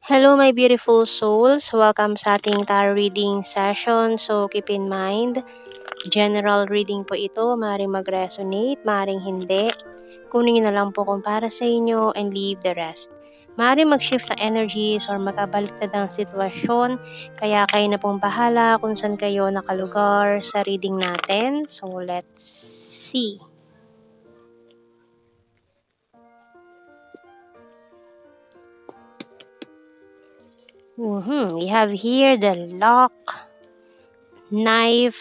Hello, my beautiful souls. Welcome sa ating tarot reading session. So, keep in mind, general reading po ito. Maaaring mag-resonate, maaaring hindi. Kunin nyo na lang po kung para sa inyo and leave the rest. Maaaring mag-shift na energies or magkabaliktad ang sitwasyon. Kaya kayo na pong bahala kung saan kayo nakalugar sa reading natin. So, let's see. We have here the lock, knife,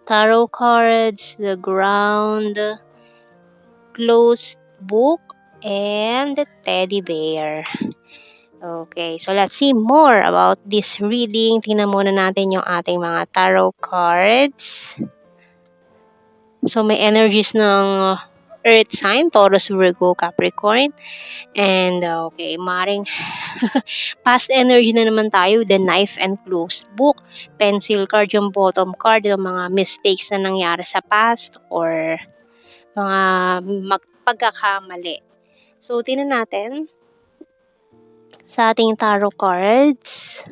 tarot cards, the ground, closed book, and the teddy bear. Okay, so let's see more about this reading. Tingnan muna natin yung ating mga tarot cards. So may energies ng Earth sign, Taurus, Virgo, Capricorn. And okay, maring past energy na naman tayo, the knife and closed book, pencil card yung bottom card, yung mga mistakes na nangyari sa past or mga pagkakamali. So, tingnan natin sa ating tarot cards.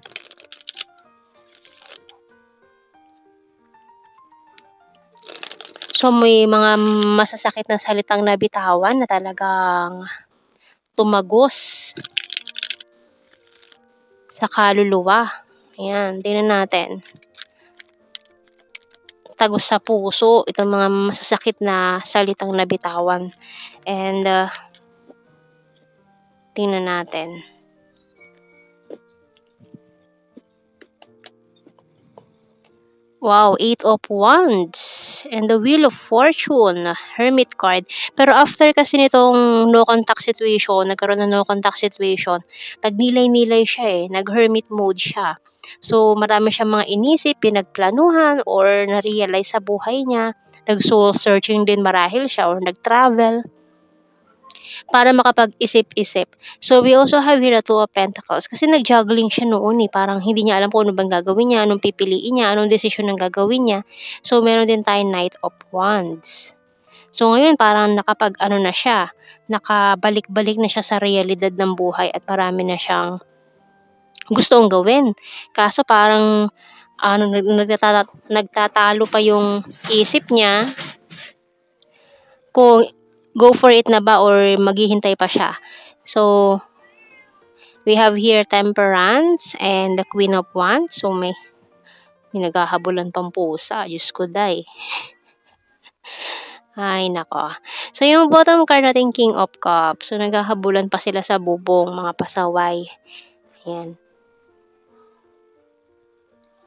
So, may mga masasakit na salitang nabitawan na talagang tumagos sa kaluluwa. Ayan, tingnan natin. Tagos sa puso, itong mga masasakit na salitang nabitawan. And, tingnan natin. Wow, 8 of Wands and the Wheel of Fortune, Hermit card. Pero after kasi nitong no contact situation, nagkaroon ng no contact situation, nagnilay-nilay siya nag-hermit mode siya. So, marami siyang mga inisip, pinagplanuhan, or na-realize sa buhay niya. Nag-soul searching din marahil siya or nag-travel para makapag-isip-isip. So, we also have here a Two of Pentacles kasi nag-juggling siya noon parang hindi niya alam kung ano bang gagawin niya, anong pipiliin niya, anong desisyon ang gagawin niya. So, meron din tayong Knight of Wands. So, ngayon parang nakapag-ano na siya, nakabalik-balik na siya sa realidad ng buhay at marami na siyang gustong gawin. Kaso parang nagtatalo pa yung isip niya kung go for it na ba or maghihintay pa siya. So, we have here Temperance and the Queen of Wands. So, may naghahabulan pang pusa. Diyos ko, day. Ay, nako. So, yung bottom card natin, King of Cups. So, naghahabulan pa sila sa bubong, mga pasaway. Ayan.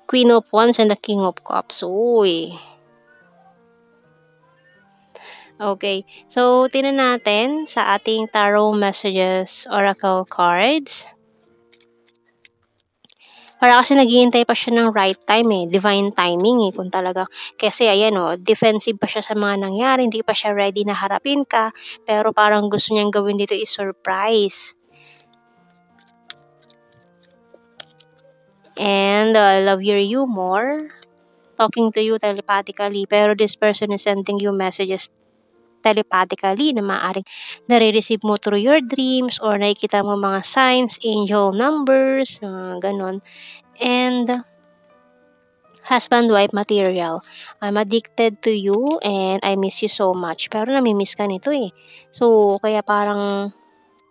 Queen of Wands and the King of Cups. Uy. Okay. So, tingnan natin sa ating tarot messages oracle cards. Para kasi naghihintay pa siya ng right time divine timing kung talaga. Kasi ayan defensive pa siya sa mga nangyari, hindi pa siya ready na harapin ka, pero parang gusto niyang gawin dito is surprise. And I love your humor, talking to you telepathically, pero this person is sending you messages telepathically na maaaring nare-receive mo through your dreams or nakikita mo mga signs, angel numbers, ganon. And husband-wife material. I'm addicted to you and I miss you so much. Pero nami-miss ka nito So, kaya parang,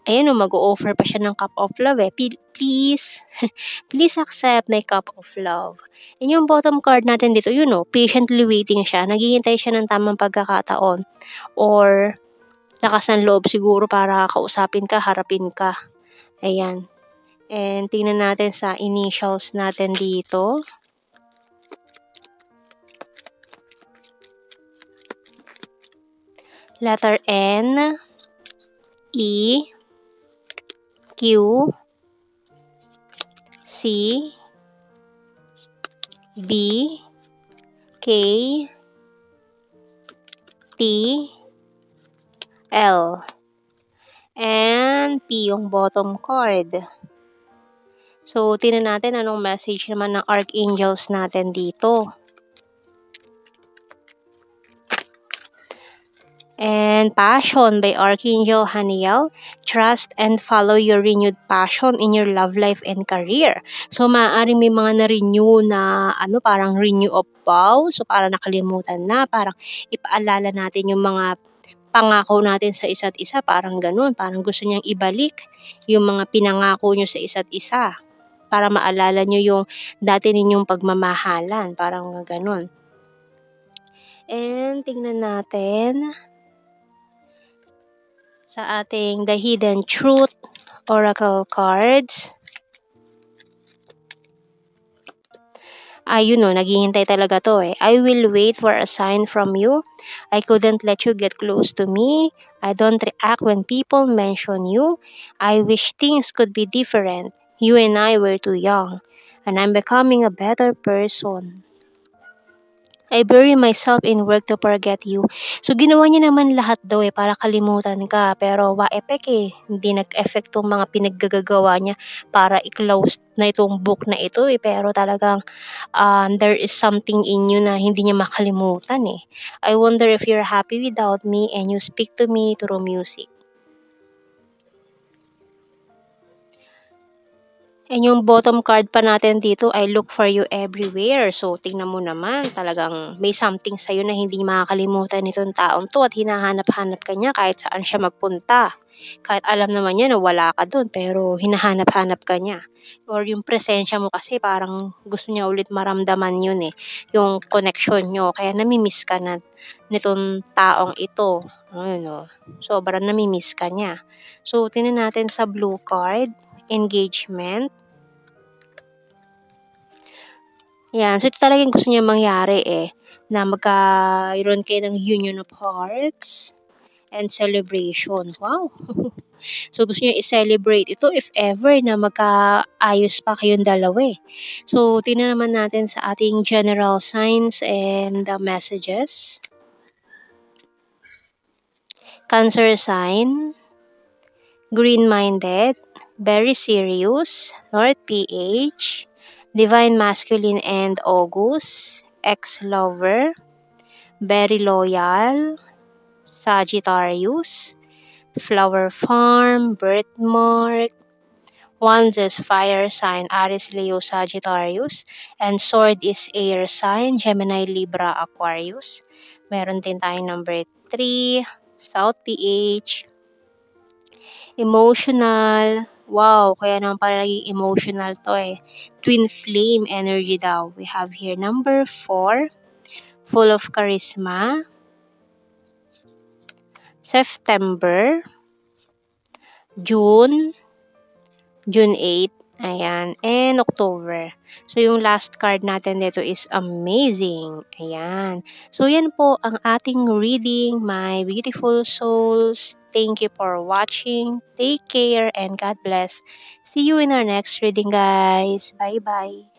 ayun mag-o-offer pa siya ng cup of love Please, please accept my cup of love. And yung bottom card natin dito, patiently waiting siya. Naghihintay siya ng tamang pagkakataon. Or, lakas ng loob siguro para kausapin ka, harapin ka. Ayan. And tingnan natin sa initials natin dito. Letter N, E, Q, C, B, K, T, L, and P yung bottom card. So, tingnan natin anong message naman ng archangels natin dito. And And Passion by Archangel Haniel. Trust and follow your renewed passion in your love life and career. So, maaaring may mga na-renew na parang renew of vow. So, parang nakalimutan na. Parang ipaalala natin yung mga pangako natin sa isa't isa. Parang ganun. Parang gusto niyang ibalik yung mga pinangako niyo sa isa't isa. Para maalala niyo yung dati ninyong pagmamahalan. Parang ganun. And tingnan natin sa ating The Hidden Truth Oracle cards. Ayun naghihintay talaga to eh. I will wait for a sign from you. I couldn't let you get close to me. I don't react when people mention you. I wish things could be different. You and I were too young. And I'm becoming a better person. I bury myself in work to forget you. So, ginawa niya naman lahat daw para kalimutan ka. Pero, wa-effect Hindi nag-effect tong mga pinaggagawa niya para i-close na itong book na ito Pero talagang there is something in you na hindi niya makalimutan I wonder if you're happy without me and you speak to me through music. And yung bottom card pa natin dito I look for you everywhere. So, tingnan mo naman, talagang may something sa'yo na hindi makakalimutan nitong taong to at hinahanap-hanap ka niya kahit saan siya magpunta. Kahit alam naman niya na wala ka dun, pero hinahanap-hanap ka niya. Or yung presensya mo kasi parang gusto niya ulit maramdaman yun yung connection nyo. Kaya namimiss ka na nitong taong ito. Ayun sobrang namimiss ka niya. So, tingnan natin sa blue card, engagement. Yan. So, ito talaga yung gusto niya mangyari na magkaroon kayo ng union of hearts and celebration. Wow! So, gusto niya i-celebrate ito if ever na magkaayos pa kayong dalawa So, tingnan naman natin sa ating general signs and the messages. Cancer sign, green-minded, very serious, North PH, divine masculine and August, ex-lover, very loyal, Sagittarius, flower farm, birthmark, wands is fire sign, Aries, Leo, Sagittarius, and sword is air sign, Gemini, Libra, Aquarius. Meron din tayong number 3, South PH, emotional. Wow, kaya naman pala naging emotional to Twin flame energy daw. We have here number 4, full of charisma. September, June 8, ayan, and October. So, yung last card natin dito is amazing. Ayan. So, yan po ang ating reading, my beautiful souls. Thank you for watching. Take care and God bless. See you in our next reading, guys. Bye-bye.